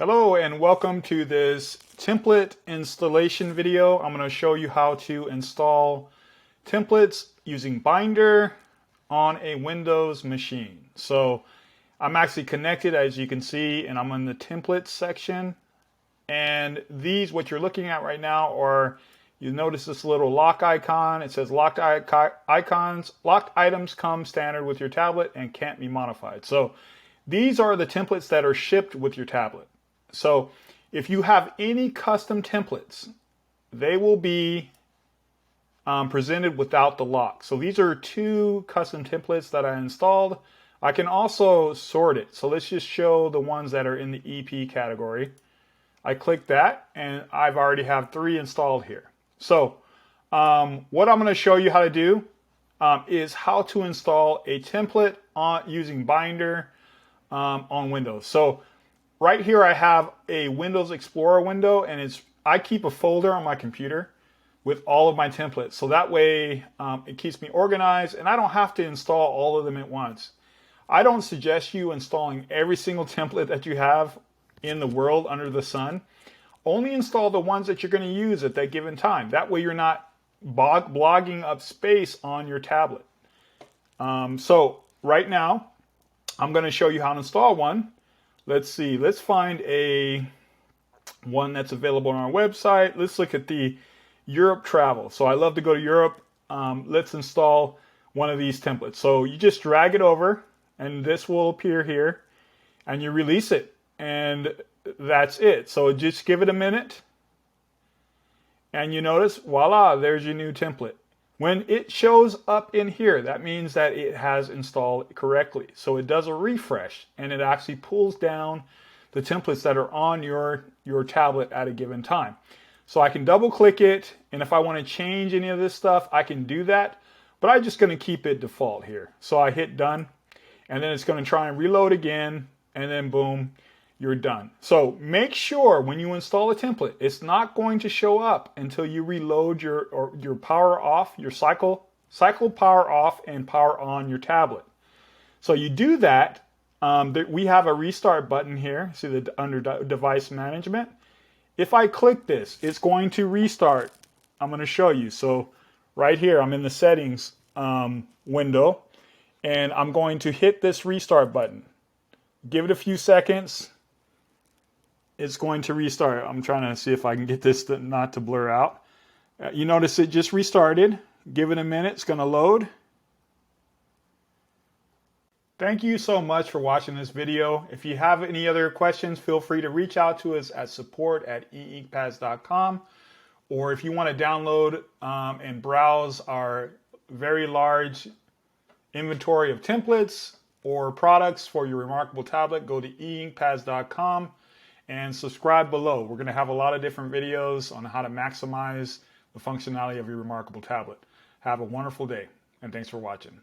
Hello and welcome to this template installation video. I'm going to show you how to install templates using Binder on a Windows machine. So I'm actually connected, as you can see, and I'm in the templates section. And these, what you're looking at right now, are, you notice this little lock icon. It says locked icons. Locked items come standard with your tablet and can't be modified. So these are the templates that are shipped with your tablet. So if you have any custom templates, they will be presented without the lock. So these are two custom templates that I installed. I can also sort it. So let's just show the ones that are in the EP category. I click that and I've already have 3 installed here. So what I'm going to show you how to do is how to install a template using Binder on Windows. So right here I have a Windows Explorer window, and I keep a folder on my computer with all of my templates. So that way it keeps me organized and I don't have to install all of them at once. I don't suggest you installing every single template that you have in the world under the sun. Only install the ones that you're going to use at that given time. That way you're not blogging up space on your tablet. So right now I'm going to show you how to install one. Let's see, let's find one that's available on our website. Let's look at the Europe travel. So I love to go to Europe. Let's install one of these templates. So you just drag it over and this will appear here and you release it and that's it. So just give it a minute and you notice, voila, there's your new template. When it shows up in here, that means that it has installed correctly. So it does a refresh and it actually pulls down the templates that are on your tablet at a given time. So I can double click it, and if I want to change any of this stuff, I can do that, but I'm just going to keep it default here. So I hit done, and then it's going to try and reload again, and then boom, you're done. So make sure when you install a template, it's not going to show up until you reload your power off, your cycle power off and power on your tablet. So you do that. We have a restart button here. See under device management. If I click this, it's going to restart. I'm going to show you. So right here, I'm in the settings window, and I'm going to hit this restart button. Give it a few seconds. It's going to restart. I'm trying to see if I can get this not to blur out. You notice it just restarted. Give it a minute. It's going to load. Thank you so much for watching this video. If you have any other questions, feel free to reach out to us at support@einkpads.com. Or if you want to download and browse our very large inventory of templates or products for your remarkable tablet, go to einkpads.com and subscribe below. We're going to have a lot of different videos on how to maximize the functionality of your remarkable tablet. Have a wonderful day, and thanks for watching.